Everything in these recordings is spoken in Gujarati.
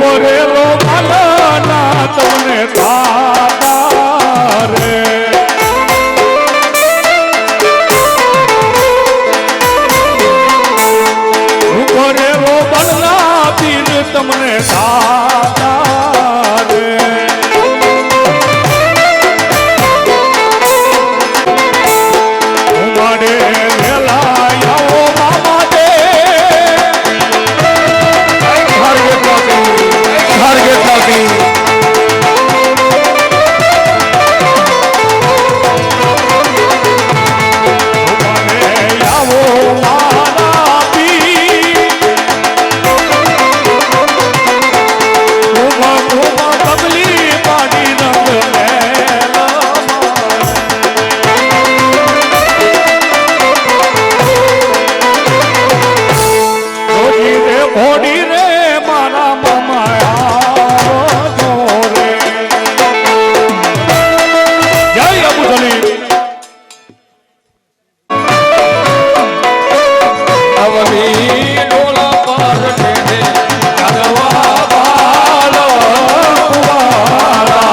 કોરેલો માના તમને થાતા રે કોરેલો બનના પીર તમને થાતા રે ઉમાડે વેલા આવો મામા દે ઘોડી રે મારા મામા રે જય અબુ સલીમ અવલી ડોલા પર ઠેઠે આગવા બાલો કુવારા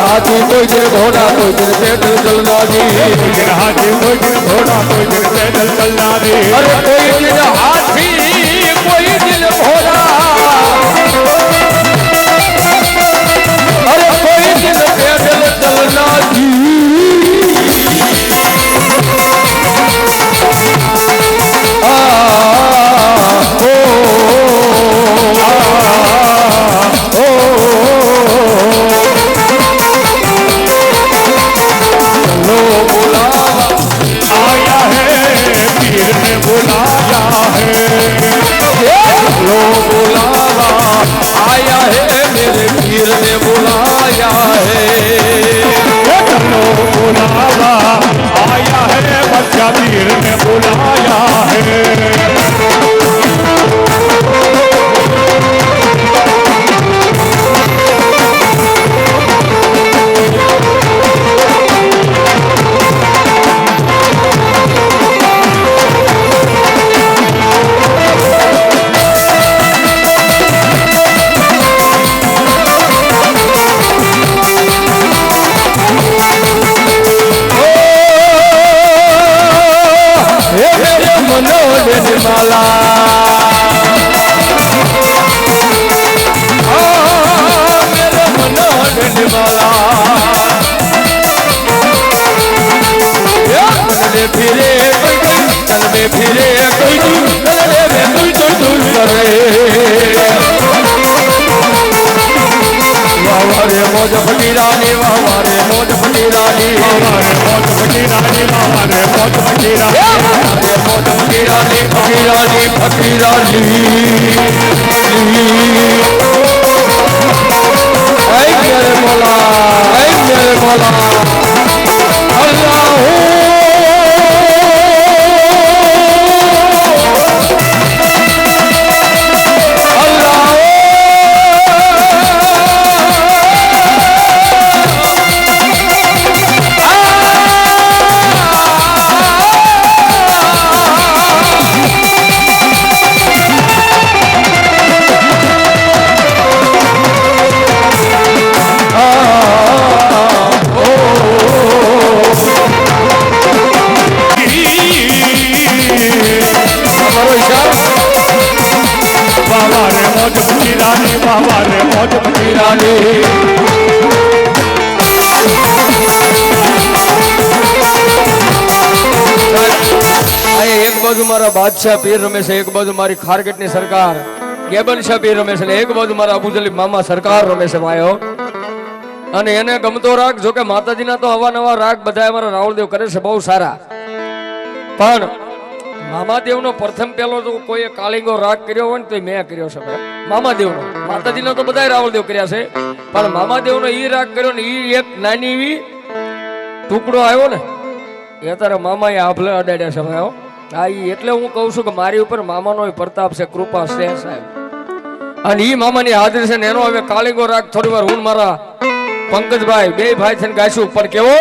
हाथी कोई दिन घोड़ा कोई दिन पैदल चलना दी, कोई दिन हाथी कोई दिन घोड़ा कोई दिन पैदल चलना दी। अरे कोई दिन हाथी कोई दिन घोड़ा, अरे कोई दिन पैदल चलना दी। बुलाया है है बच्चा पीर ने बुलाया है निर्मला मेरे मनोहर निर्मला फिरे चल में फिरे कोई करे वारे मौज फकीरानी वारे मौज फकीरानी वारे मौज फकीरानी वारे मौज फकीरानी मौज फकीरानी फकीरानी फकीरानी ऐ मेरे मौला अल्लाह वारे मौज फकीरानी एक बाजू मारा बादशाह पीर रमेश एक बाजू मारी खारगेटनी सरकार गेबन शाह पीर रमेश एक बाजू मारा अबुजली मामा सरकार रमेश आयो અને એને ગમતો રાગ જો કે માતાજીના તો અવાનવા રાગ બધા અમારા રાવળદેવ કરે છે બહુ સારા પણ મામાદેવનો પ્રથમ પહેલો જો કોઈ કાલિંગો રાગ કર્યો હોય ને તો મેં કર્યો છે મામાદેવનો માતાજીનો તો બધાય રાવળદેવ કર્યા છે પણ મામાદેવનો ઈ રાગ કર્યો ને ઈ એક નાની એવી ટુકડો આવ્યો ને એ તારા મામાએ આભલે અડાડ્યા છે ભાઈ હા ઈ એટલે હું કહું છું કે મારી ઉપર મામાનો પ્રતાપ છે કૃપા છે સાહેબ અને ઈ મામાની હાજર છે ને એનો હવે કાલિંગો રાગ થોડી વાર હું મારા પંકજભાઈ બે ભાઈ થઈને ગાઈશું પણ કેવો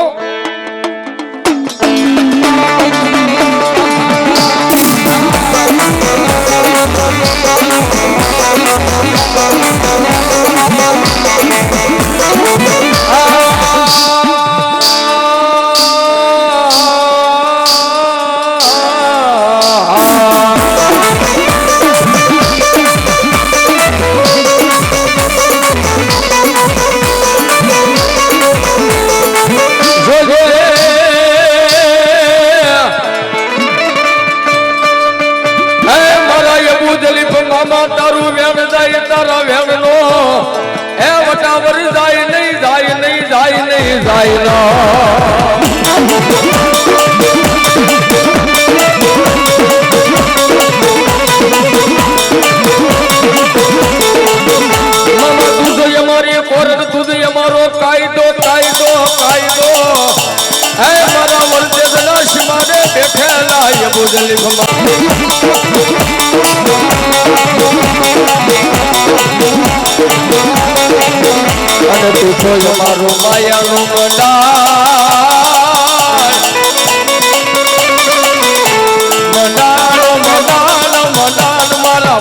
મારું માયાનું મદાન મારા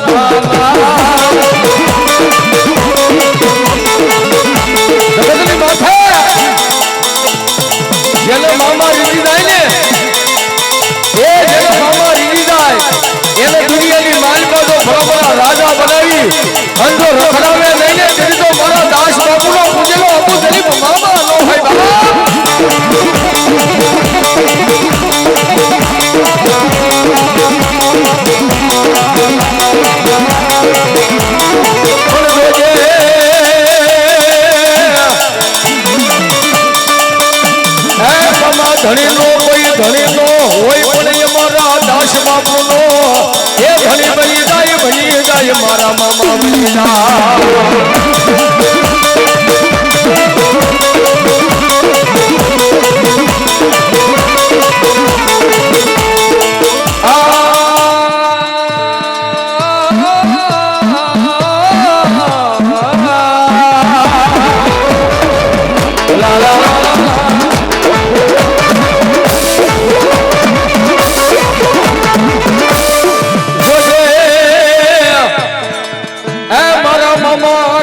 જેને મામા રીતી જાય ને જેને મામા રીતી જાય એને દુનિયાની માલિકા તો બરોબર રાજા બનાવી અંધો રખડાવે નહીં ને તેની તો મારા દાસ બાપુનો પૂજેલો અબુ જલીફ મામા નો ભાઈ બાબા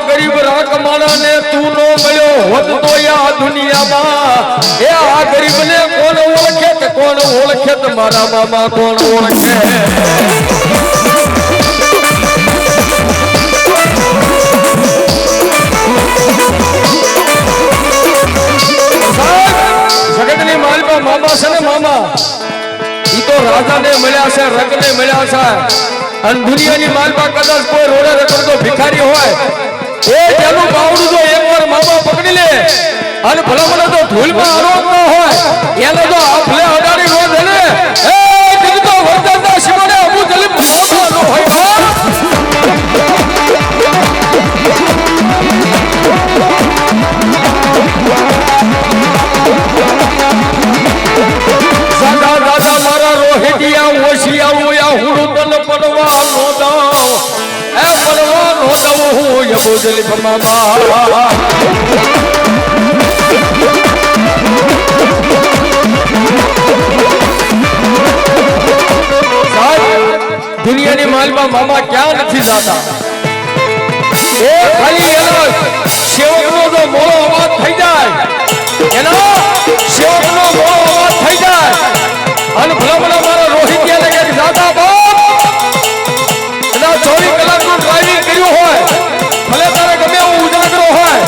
ગરીબ રાખમાણા ને તું નો મળ્યો હોત તો આ દુનિયામાં એ આ ગરીબ ને કોણ ઓળખે તો મારા મામા કોણ ઓળખે જગતની માલમાં મામા છે ને મામા ઈ તો રાજાને મળ્યા છે રંગને મળ્યા છે અને દુનિયાની માલમાં કદાચ કોઈ રોડે રખડતો ભિખારી હોય એ તેનું બાવડું જો એકવાર મામા પકડી લે અને ભલા ભલા તો ધૂળમાં આરોપ ન હોય એને તો આફલે અડાડી નો દે ને એ દિલ તો વર્તનના શિવાને અબુ જલીમ મોટો ન હોય સાદા દાદા મારા રોહિડિયા ઓશિયા ઓયા હુડું તન પડવા નો દાવ એ પડવા નો દાવ હું અબુ જલીમ મામા દુનિયાની માલમાં મામા ક્યાં નથી જાતા એ ખાલી એનો સેવકનો જો મોળો અવાજ થઈ જાય એનો સેવકનો મોળો અવાજ થઈ જાય અને ભલા ભલા મારા રોહિતિયાને કે જાતા બાપ એના 24 કલાકનું ડ્રાઇવિંગ કર્યું હોય ભલે તારે ગમે એવું ઉજાગરો હોય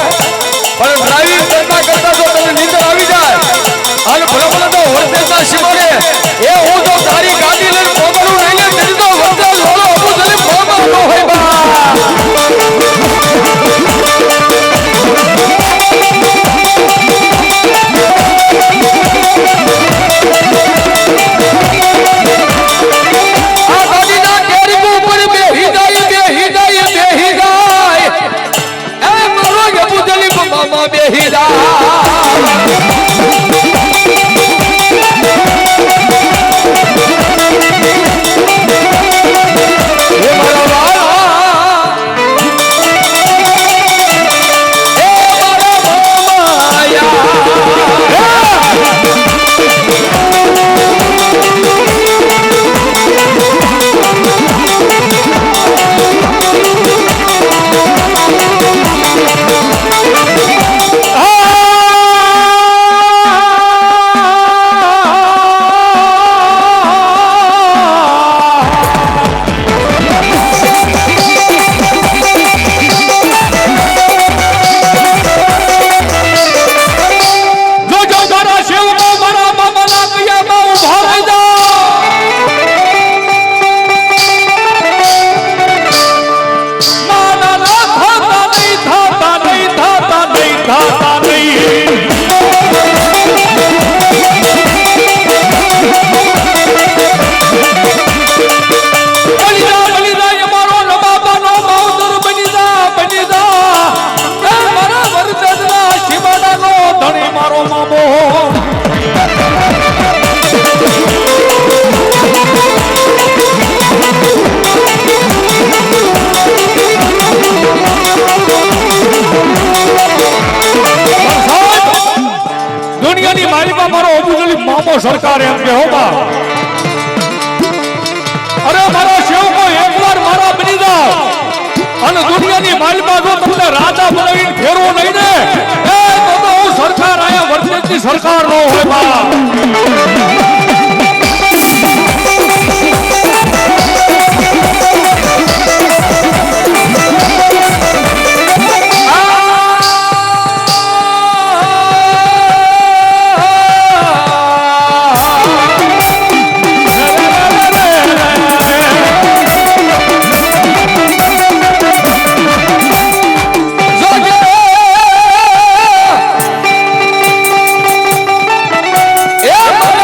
પણ ડ્રાઇવિંગ કરતા કરતા જો તને નીંદર આવી જાય અને ભલા ભલા તો વર્તેજના શિવાને એ હું તો તારી ગાડી લઈને પોગળું લઈને તેની તો વર્તેજ લોલો અબુ જલીમ મોગો ન હોય બા સરકાર એમ કે હો બા અરે મારા સેવકો એકવાર મારા બની જાઓ અને દુનિયાની માલમાં જો તમને રાજા બનાવીને ફેરવો નહીં ને એ તો હું સરકાર આયા વર્તેજની સરકાર નો હોય બા Yeah!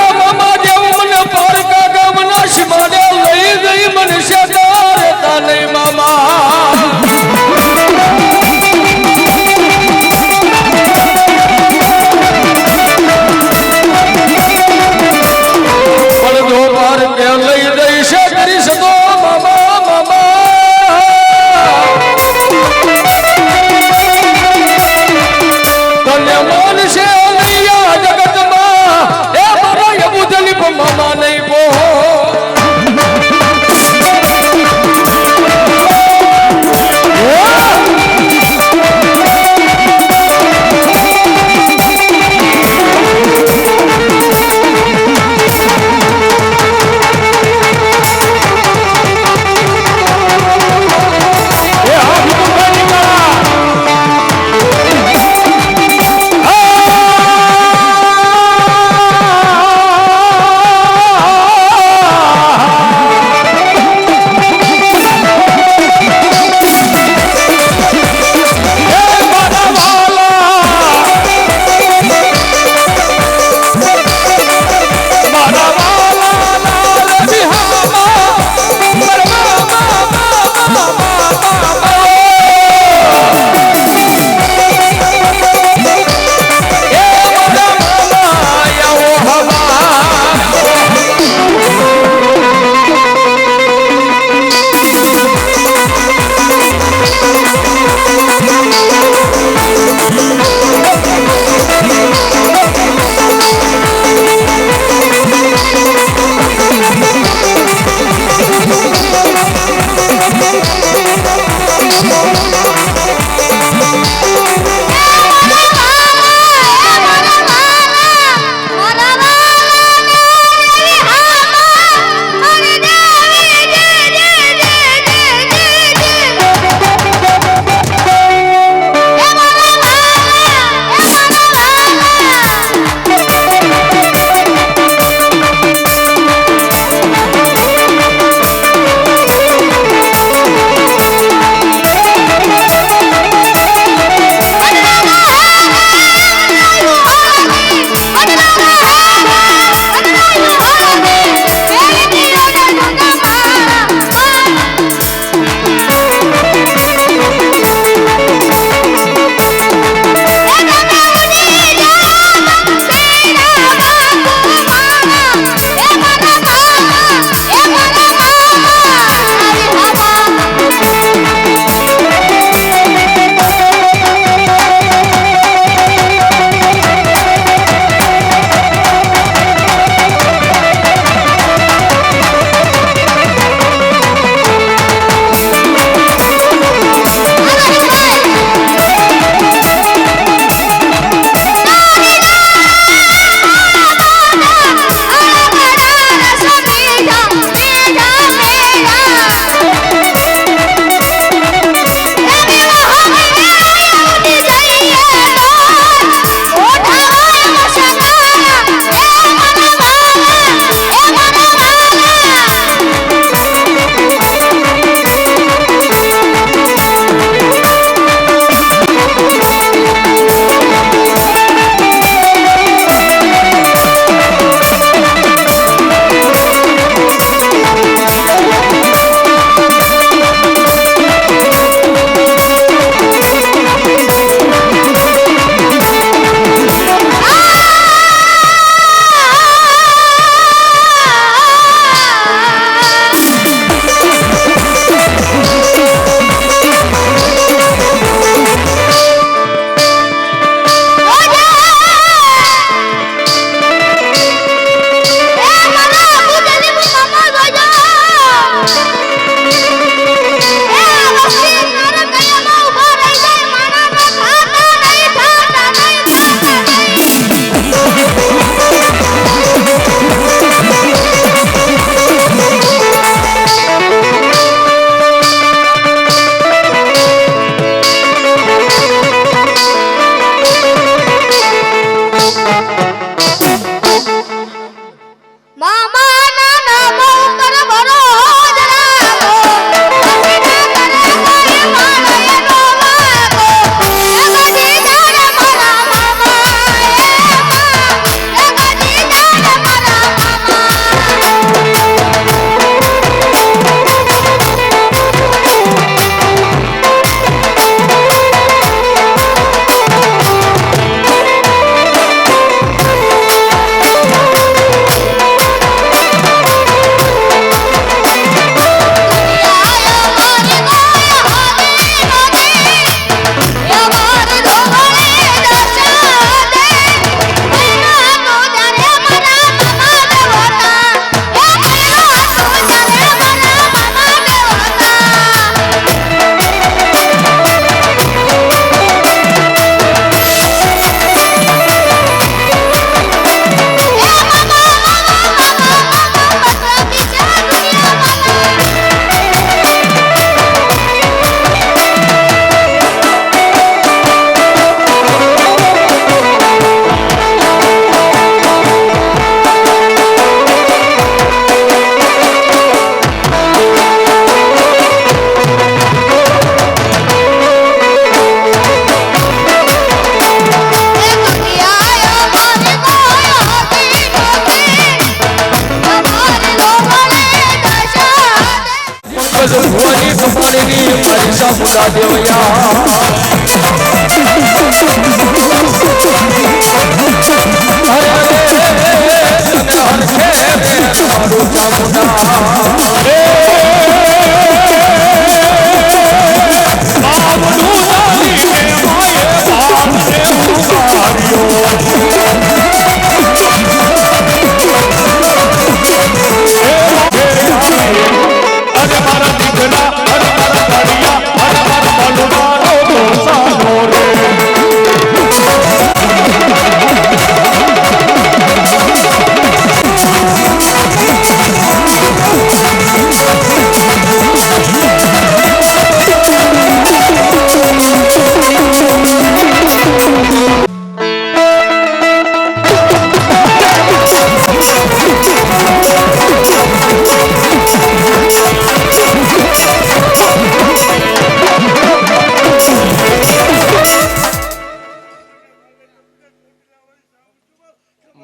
ભુવાની કપાળીની મારી સામુંડા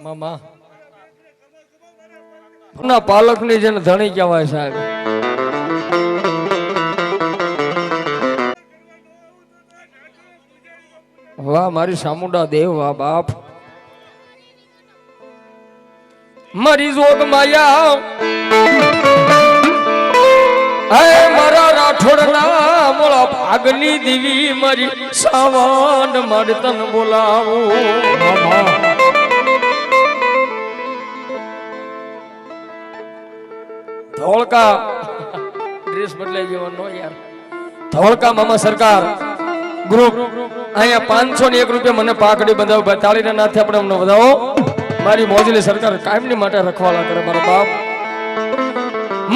મામા ના પાલક ની જેને ધણી કહેવાય સાહેબ. વાહ મારી સામુંડા દેવ, વાહ બાપ મારી જોગ માયા. હે મારા રાઠોડના મોળા ભાગની દેવી મારી સાવન મારે તન બોલાવું. ધોળકા ડ્રેસ બદલાઈ ગયો નો યાર. ધોળકા મામા સરકાર ગ્રુપ અહીંયા 501 રૂપિયા મને પાકડી બંધાવ. ભાઈ તાળીના નાથે આપણે અમને વધાવો. મારી મોજલી સરકાર કાયમની માટે રખવાલા કરે મારો બાપ.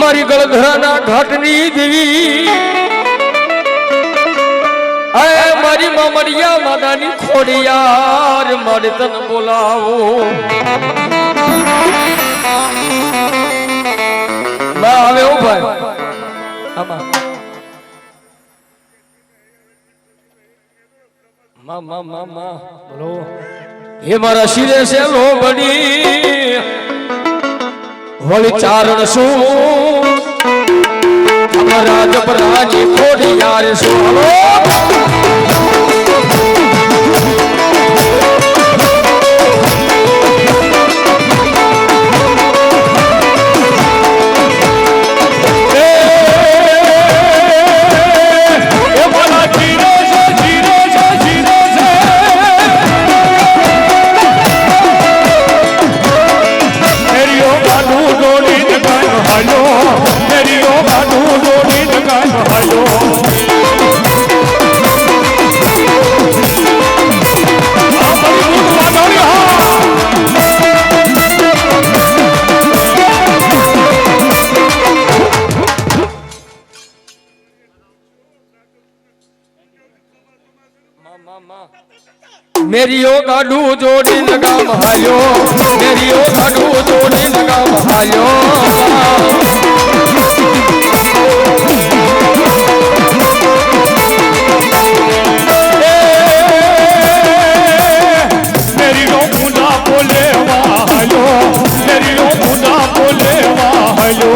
મારી ગળધરાના ઘાટની દેવી, આય મારી મામડિયા માદાની ખોડિયાર મારે તન બોલાવો. આવે ઓ ભાઈ આમાં મામા મામા બોલો. હે મારા શિરે છે લોબડી હોળી ચારણ શું અમારા જબરાની ખોડિયાર શું. મેરીઓ ગાડું જોડી લગામ હાલ્યો મેરીઓ ગાડું જોડી લગામ હાલ્યો मेरी रो मुंडा बोले वालो मेरी रो मुंडा बोले वालो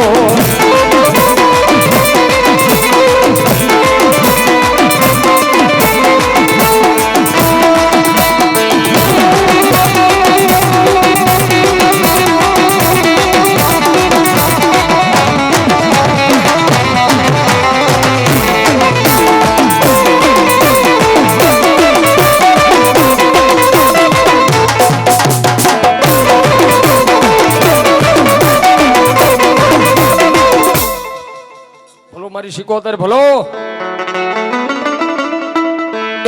મારી શિકોતર ભલો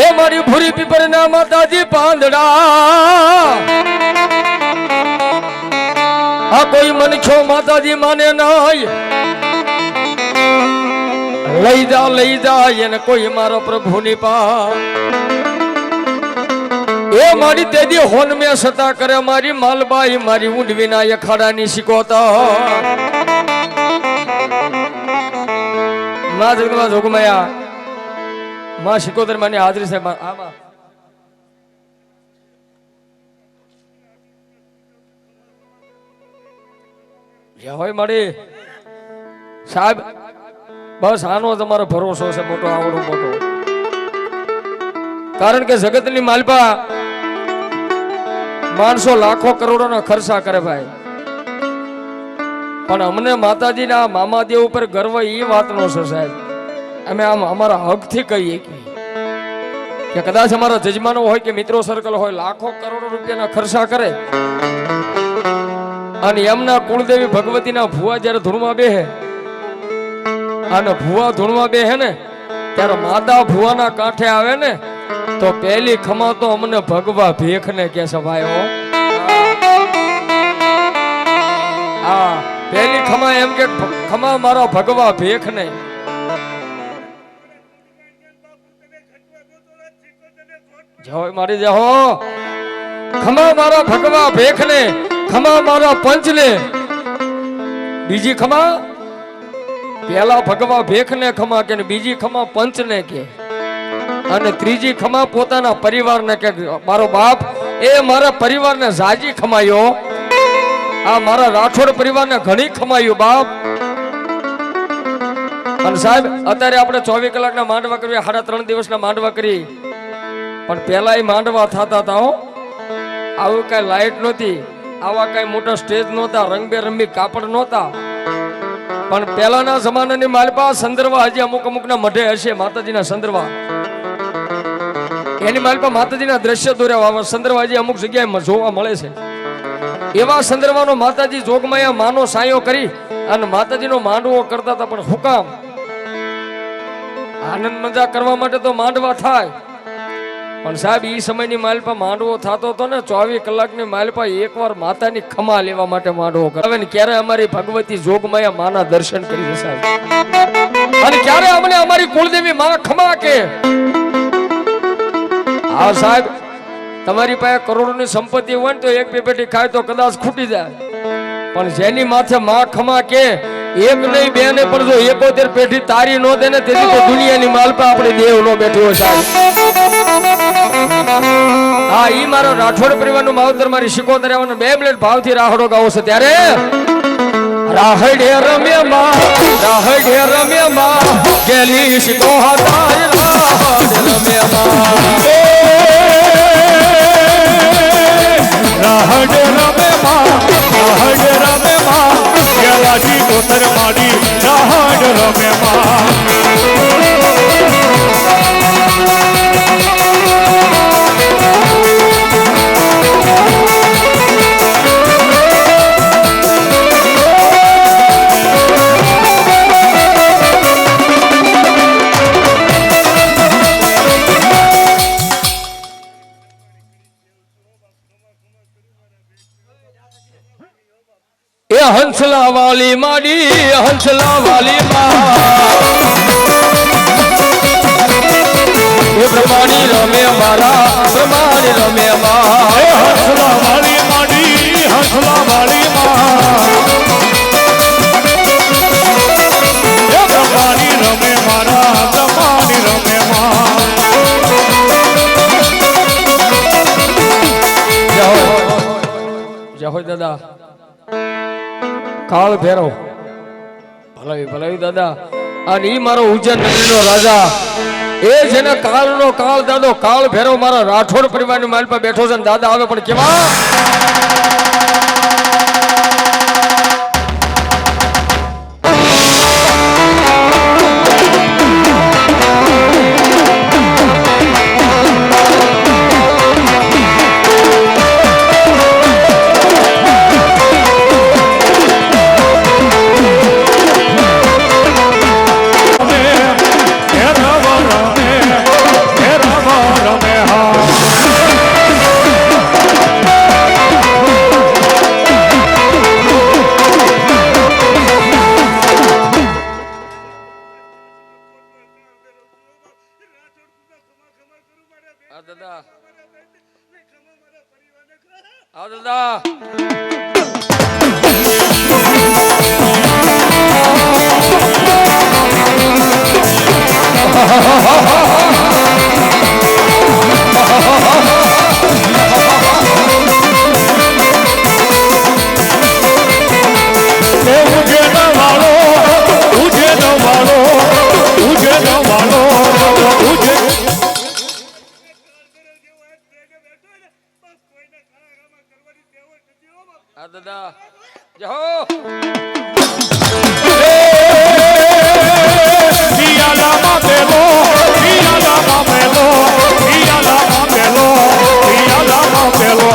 એ મારી ભૂરી પીપર ના માતાજી પાંદડા આ કોઈ મનખ્યો માતાજી માને નહીં લઈ જાય એને કોઈ મારો પ્રભુ ની પા એ મારી તેદી હોન મે સતા કરે મારી માલબાઈ મારી ઊંડવી ના અખાડાની શિકોતર માં જગદંબા જોગમાયા માં શિકોતર માની હાજરી છે આમાં જે હોય મળી સાહેબ બસ આનો તમારો ભરોસો છે મોટો આવડો મોટો કારણ કે જગતની માલપા માણસો લાખો કરોડોના ખર્ચા કરે ભાઈ પણ અમને માતાજીના મામાદેવ ઉપર ગર્વ એ વાતનો છે સાહેબ અમે આમ અમારા હકથી કહીએ કે કદાચ અમારા જજમાનો હોય કે મિત્રો સર્કલ હોય લાખો કરોડો રૂપિયાના ખર્ચા કરે અને એમના કુળદેવી ભગવતીના ભુવા જ્યારે ધૂળમાં બેહે અને ભુવા ધૂળમાં બેહે ને ત્યારે માતા ભુવાના કાંઠે આવે ને તો પહેલી ખમા તો અમને ભગવા ભેખ ને કે છે ભાઈ હો હા પહેલી ખમા એમ કે ખમા મારા ભગવા ભેખ ને જય મારી જય હો ખમા મારા ભગવા ભેખ ને ખમા મારા પંચ ને બીજી ખમા પહેલા ભગવા ભેખ ને ખમા કે બીજી ખમા પંચ ને કે અને ત્રીજી ખમા પોતાના પરિવારને કે મારો બાપ એ મારા પરિવારને જાજી ખમાયો આ મારા રાઠોડ પરિવારને ઘણી ખમાયું બાપ અને સાહેબ અત્યારે આપણે 24 કલાકના માંડવા કરીએ 3.5 દિવસના માંડવા કરી પણ પહેલા એ માંડવા થતા હતા હો આવું કઈ લાઈટ નહોતી આવા કઈ મોટા સ્ટેજ નહોતા રંગબેરંગી કાપડ નહોતા પણ પહેલાના જમાનાની માલપા સંદર્ભા હજી અમુક ના મઢે હશે માતાજીના સંદર્ભા એની માલપા માતાજીના દ્રશ્ય દોર્યા સંદર્ભા હજી અમુક જગ્યાએ જોવા મળે છે એવા સંદર્ભનો માતાજી જોગમાયા માનો સાયો કરી અને માતાજીનો માંડવો કરતા હતા પણ હુકામ આનંદ મજા કરવા માટે તો માંડવા થાય પણ સાહેબ ઈ સમયની માલપા માંડવો થતો હતો ને 24 કલાકની માલપા એકવાર માતાની ખમા લેવા માટે માંડવો કરાવે ને ક્યારે અમારી ભગવતી જોગમાયા માના દર્શન કરી છે સાહેબ અને ક્યારે અમને અમારી કુળદેવી માં ખમા કે હા સાહેબ તમારી પાસે કરોડોની સંપત્તિ હોય ને તો એક બે પેટી ખાય તો કદાચ ખૂટી જાય પણ જેની માથે માં ખમા કે એક નહીં બે નહીં પણ જો 71 પેઢી તારી નો દે ને તેથી તો દુનિયાની માલપા આપણે દેવ નો બેઠો સાહેબ હા ઈ મારો રાઠોડ પરિવારનો માવતર મારી શિકોતર આવવાનો 2 મિનિટ ભાવથી રાહડો ગાવો છે ત્યારે રાહડે રમ્યા માં ગેલી શિકો હતા રાહડે રમ્યા માં રાહડે રમે માં ગેલાજી કોતર માડી રાહડ રમે માં એ હંસલા વાલી માડી હંસલા વાલી માં એ પ્રમાણી રમે મારા પ્રમાણી રમે માં એ હંસલા વાળી માડી હંસલા વાળી માં એ બ્રહ્માની રમે મારા બ્રહ્માની રમે માં જય હો દાદા કાળ ભેરો ભલાવી ભલાવી દાદા અને ઈ મારો ઉજ્જૈન નગરીનો રાજા એ જેને કાળનો કાળ દાદો કાળ ભેરો મારા રાઠોડ પરિવારની માલ પર બેઠો છે ને દાદા આવે પણ કેવા દાદા જય હો પિયાલામાં બેલો પિયાલામાં બેલો પિયાલામાં બેલો પિયાલામાં બેલો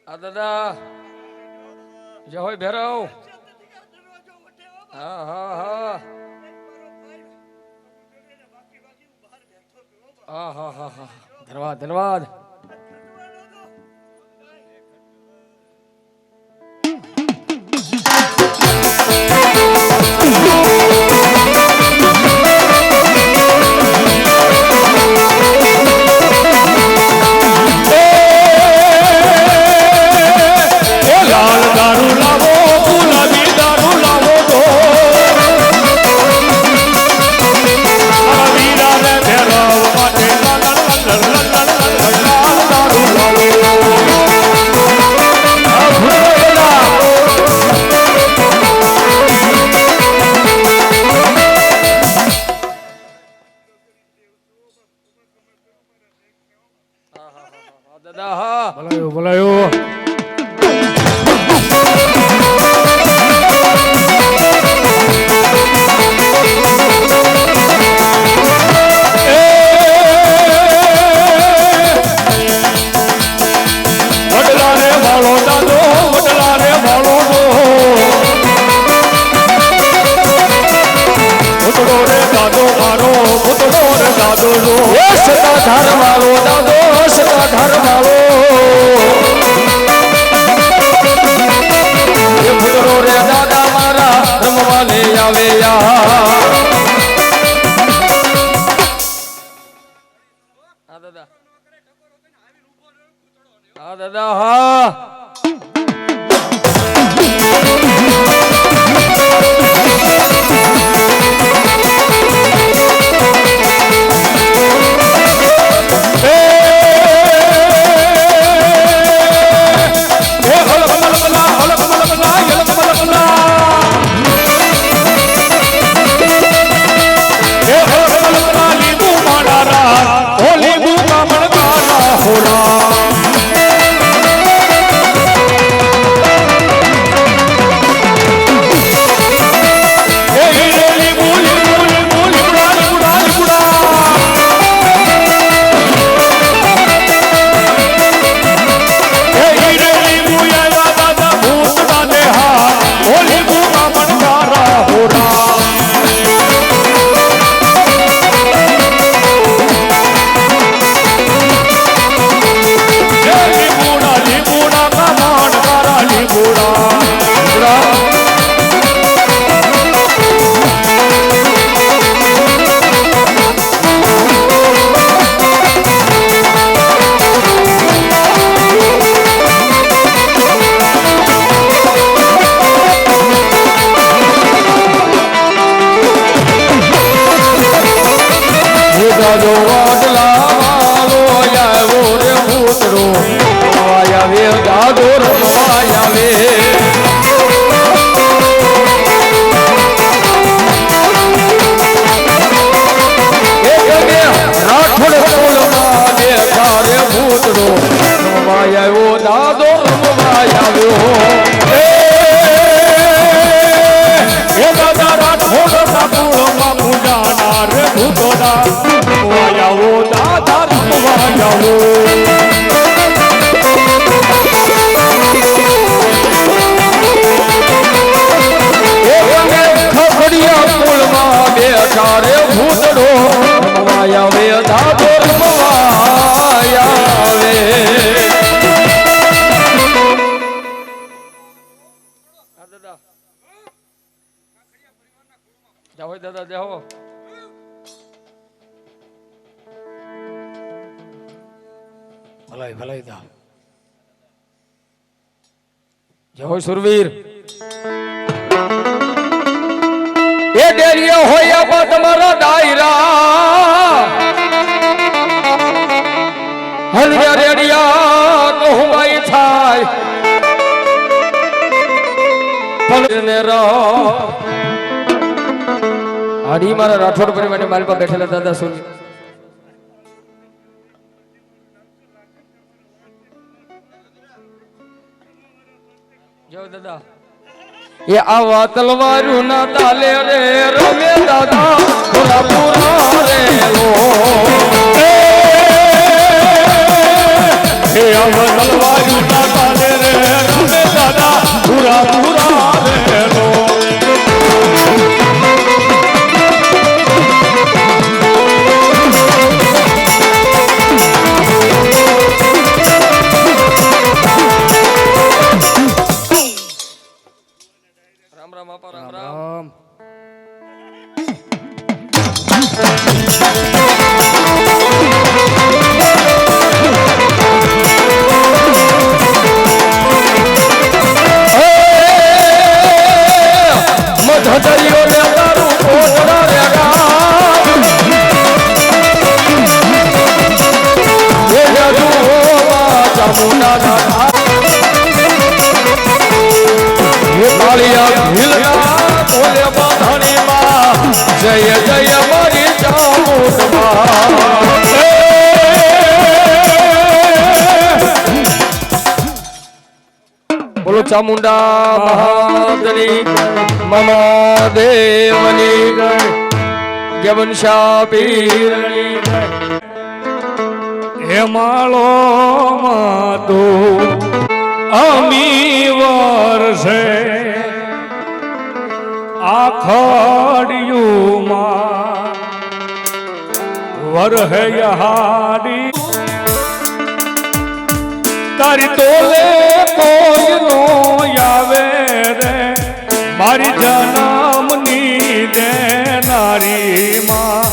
હા દાદા જય હોય ભેરવ હા હા હા હા હા હા હા ધન્યવાદ ધન્યવાદ દાદા હા બોલાયો બોલાયો દાદા હા હોલી બુકા મણકારા હોલા દાદો વાડલા વાલો આવ્યો રે ભૂતરો આવે દાદો રમવા આવે રાઠોડ કુળમાં બેઠા રે ભૂતરો રમવા આવ્યો દાદો રમવા આવ્યો એ દાદા રાઠોડ કુળમાં પૂજાના રે ભૂતોડા વાયાવો દાદા વાયાવો ખબડિયા કુળમાં બેઠા રે ભૂતડો રમવાયા વે દાદો રમવાયા વે જાઓ દાદા જાઓ ભલાઈ ભલાઈ દા જાઓ સુરવીર એ ડેરિયો હોય બા તમારા ડાયરા હરિયા રેડિયા કહું ભાઈ થાય પણ આડી મારા રાઠોડ પરિવારની મારી પાસે બેઠેલા દાદા સુની જો દાદા એ આવા તલવારું ના તાલે રે રમે દાદા પૂરા પૂરા રે લો એ આવા તલવારું ના તાલે રે રમે દાદા પૂરા પૂરા રે લો રામ રામ આપા રામ રામ મધદરિયો ને તારું કોટડા રે ગામ એ જાદુ ચામુંડા ના કાળિયા ભીલના બોલે બાંધણીમાં જય જય મારી ચામુંડમાં બોલો ચામુંડા મહાદની મમા દેવની ગવનશા પીરની હે માળો માતો અમી વર્ષે આખડિયુમાં વરહે હાડી તારી તોલે કોઈ નો આવે રે મારી જન્મની દેનારી માં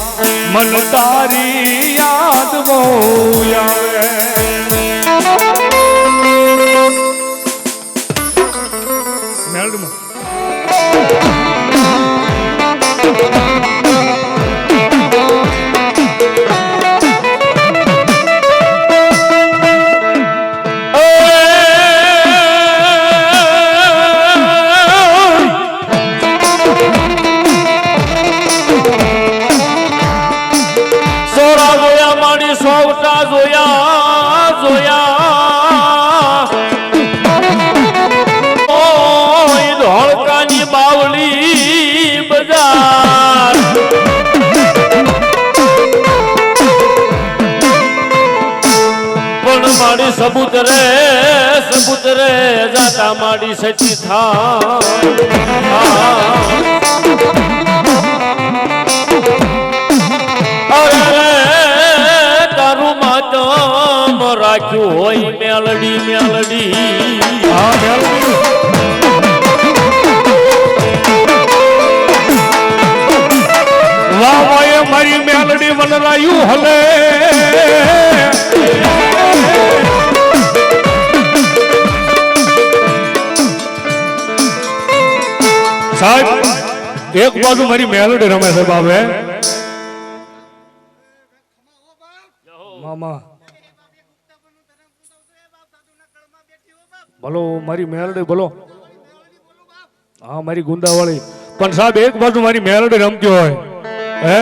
મન તારી યાદ બહુ આવે મેલડમાં સોરા જોયા મારી સોવટા જોયા જોયા ઓય ધોળકાની બાવળી બજાર પણ મારી સબૂત રે જાતા મારી સચી થા તારું માતમ રાખ્યું હોય મેલડી વાહ વાય મારી મેલડી વનરાયું હલે સાહેબ એક બાજુ મારી મેલડી રમે છે બાબે મામા બોલો મારી મેલડી બોલો. હા મારી ગુંદાવાળી. પણ સાહેબ એક બાજુ મારી મેલડી રમતી હોય હે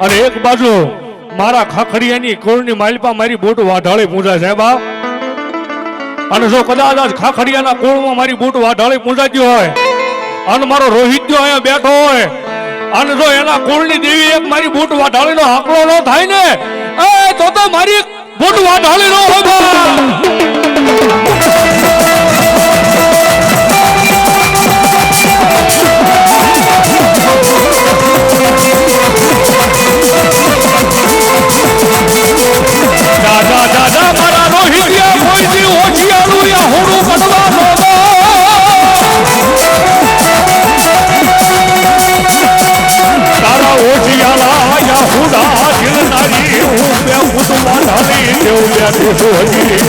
અને એક બાજુ મારા ખાખડિયાની કોળની માલપા મારી બોટ વાઢાળી પૂજા સાહેબ. અને જો કદાચ આજ ખાખડિયાના કોળમાં મારી બોટ વાઢાળી પૂજાતી હોય અને મારો રોહિત્યો અહીંયા બેઠો હોય અને જો એના કોળની દેવી એક મારી બોટ વાઢાળીનો આંકડો ન થાય ને તો મારી બોટ વાઢાળી નો હોય બા. દાદા દાદા મારા રોહિત્યા કોઈથી ઓછિયાળું યા હોડું પડવા નો તારા ઓછિયાળા યા હુડા દિલનારી હું બે ઉડવા ઢાળી દેવ બેઠી હોજી.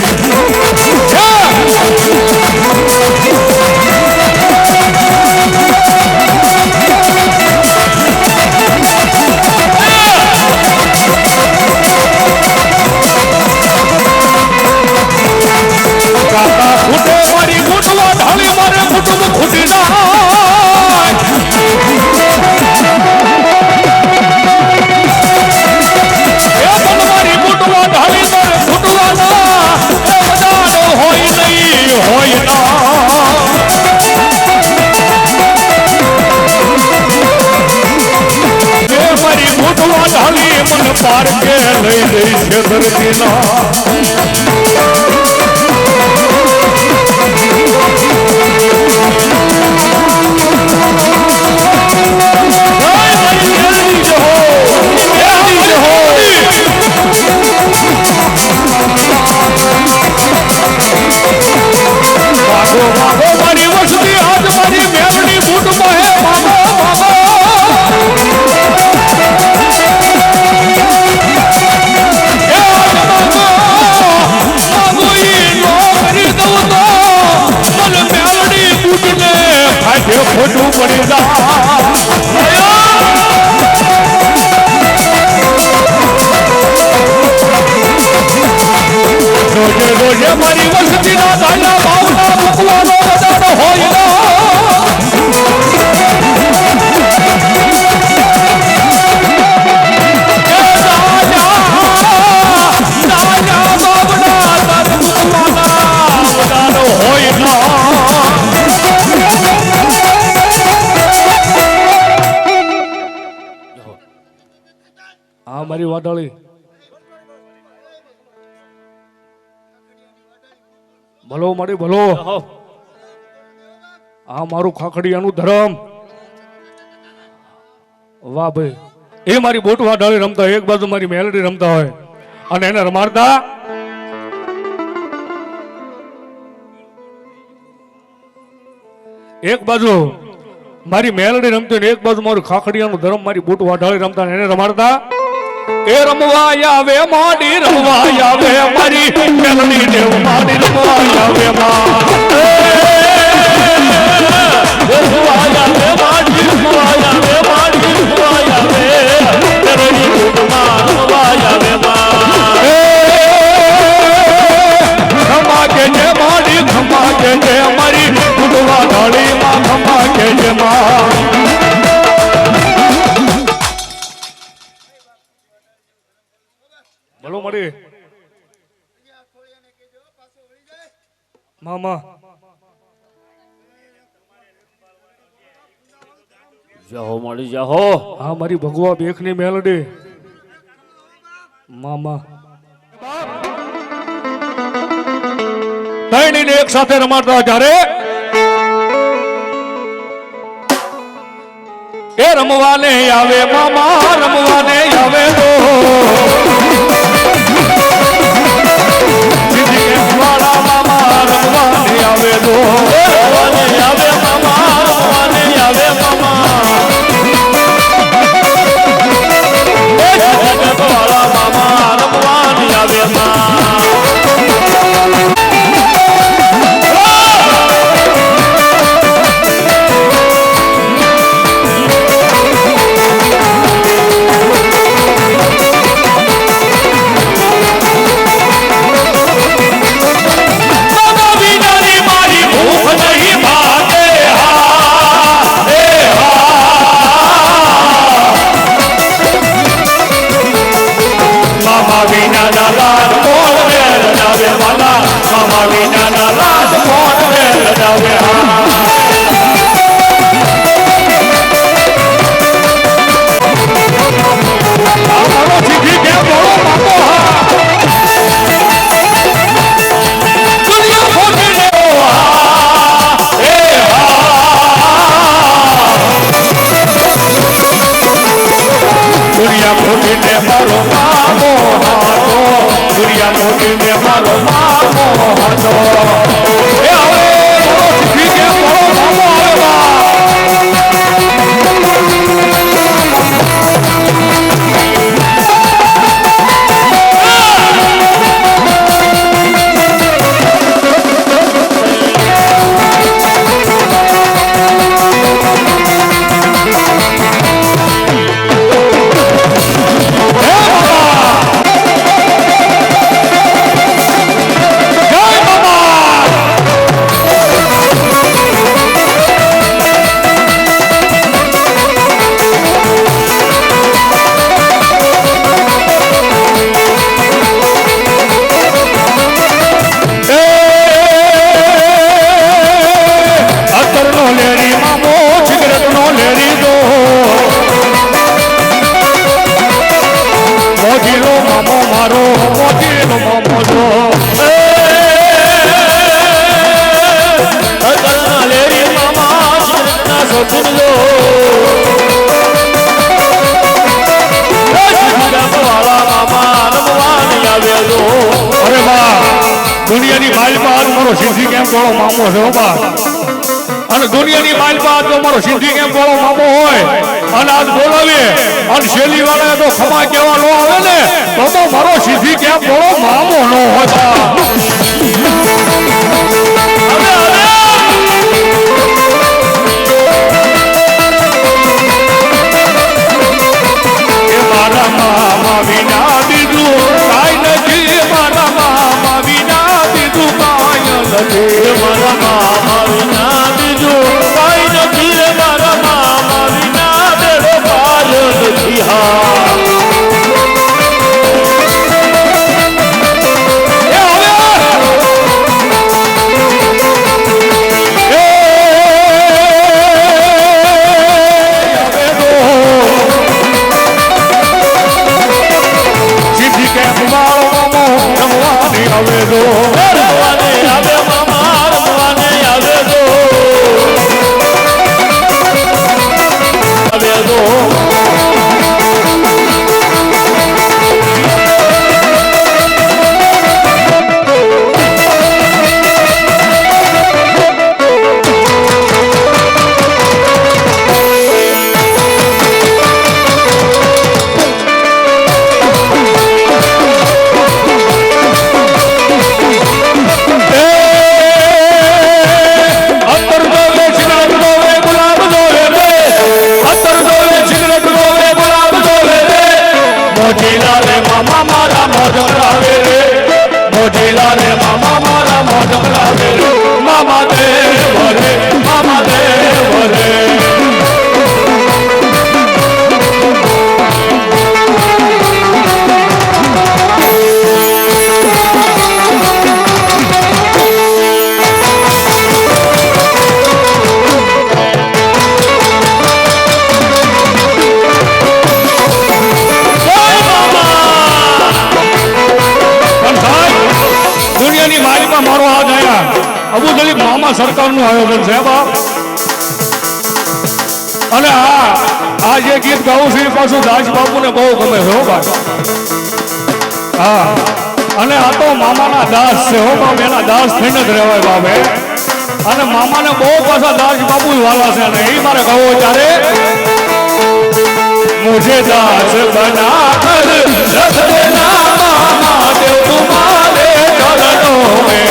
પાર કે લઈ જઈ છે ધરતીના મારી વસતી આજ મારી મેળની બૂટમાં હે ખોટું પડી રોજે રોજે મારી વસતી ના દાના ભાવના મૂકવાનો બધાનો હોય મારી વાડાળી ભલો મારી ભલો. આ મારું ખાખડિયાનું ધરમ. વાહ ભાઈ. એ મારી બોટ વાડાળી રમતા એક બાજુ મારી મેલડી રમતા હોય અને એને રમાડતા એક બાજુ મારી મેલડી રમતી ને એક બાજુ મારું ખાખડિયાનું ધરમ મારી બોટ વાડાળી રમતા એને રમાડતા. એ રમવા આવે માડી રમવા આવે મારી મેલડી દેવ માડી રમવા આવે ખમા કે જે માડી ખમા કે જે મારી બુટવા ઢાળી માં ખમા કે જે માં બોલો મળી મામા જાહો મળી જાહો. હા મારી ભગવા બેખની મેલડી મામા ત્રણેયને એક સાથે રમાડતા જ્યારે એ રમવાને આવે મામા રમવાને આવે તો વાળા મામા રમવાને આવે તો રમવાને આવે મામા રમવાને આવે મામા વાળા મામા રમવાને આવે મામા. દુનિયા ખોટીને મારો મામો હાથો દુનિયા ખોટીને મારો મામો હાથો એ હવે બોલો શીખી કે બોલો મામો આવે બા દુનિયાની માલપા મારો સિદ્ધિ કેમ બોલો મામો છે બા અને દુનિયાની માલપા તો મારો સિદ્ધિ કેમ બોલો મામો હોય અને આજ બોલાવીએ અને શેલી વાળા તો ખમા કેવા નો આવે ને તો મારો સિદ્ધિ કેમ બોલો મામો નો હોય મારા મામા વિના બીજું કાઈ નથી મારા મામા વિના બીજું કાઈ નથી મારા મામા વિના બીજું કાઈ નથી રે મારા મામા વિના બેડો પાર નથી હા સરકારનું આયોજન છે બાપ અને આ જે ગીત ગાવું છું એ પાછું દાસ બાપુને બહુ ગમે છે હો બાપ હા અને આ તો મામાના દાસ છે હો બાપ એના દાસ થઈને જ રહેવાય બાપે અને મામાને બહુ પાછા દાસ બાપુ વાલા છે અને એ મારે કહો ત્યારે મુझे दास बना कर रख देना मामा देव तुम्हारे चरणों में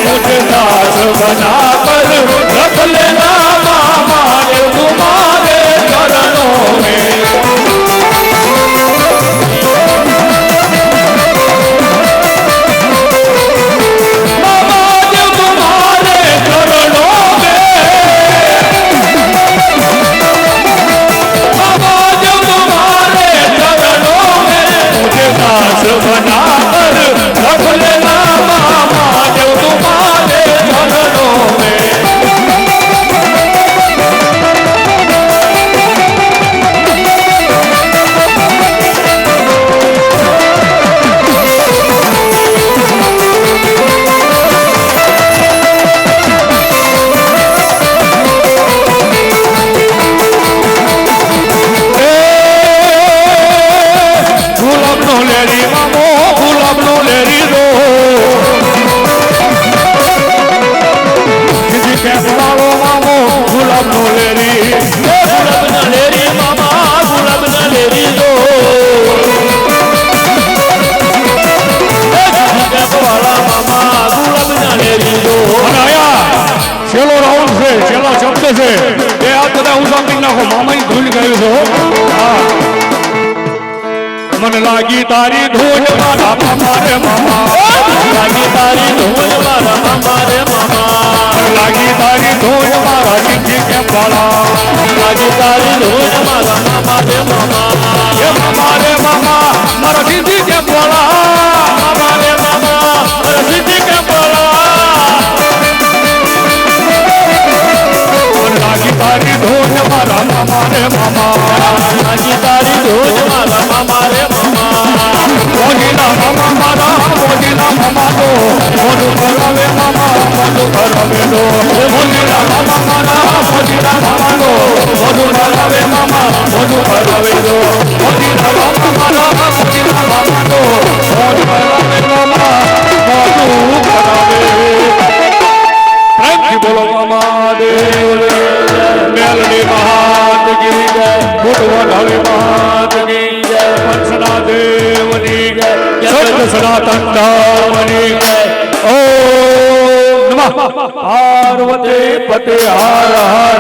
मुझे दास बना कर रख लेना मामा देव तुम्हारे चरणों में मामा देव तुम्हारे चरणों में मामा देव तुम्हारे चरणों में मुझे दास बना कर रख लेना मामा देव तुम्हारे चरणों में ગુલાબનો લેરી ગુલાબના લેરી મામા ગુલાબના લેરી જો વાળા મામા ગુલાબના લેરી જો અને આયા છેલ્લો રાઉન્ડ છે છેલ્લો શબ્દ છે એ આ બધા હું સાંભળી નાખો મામાની ધૂન ગાયું છે હો. હા. મને લાગી તારી ધૂન મારા મામા રે મામા લાગી તારી ધૂન મારા મામા રે મામા મને લાગી તારી ધૂન મારા સિંધી કેમ વાળા લાગી તારી ધૂન મારા મામા રે મામા એ મામા રે મામા મારા સિંધી કેમ વાળા મામા રે મામા મારા સિદ્ધિ કેમ બોલા મને લાગી તારી ધૂન મારા મામા રે મામા લાગી તારી ધૂન મારા મામા રે મામા મોજીના મામા મારા મોજીના મામા તો મોજું કરાવે મામા મોજું કરાવે તો મોજીના મામા મારા મોજીના મામા તો મોજું કરાવે મામા મોજું કરાવે તો મોજીના મામા મારા મોજીના મામા તો મોજ કરાવે મામા મોજું કરાવે. પ્રેમથી બોલો મામા દેવ મેલડી મહાત કી જય ભૂતવડાળી મહાત કી જય પંચના દેવની જય સત્ય સનાતન ધામની જય ઓમ નમઃ પાર્વતી પતે હર હર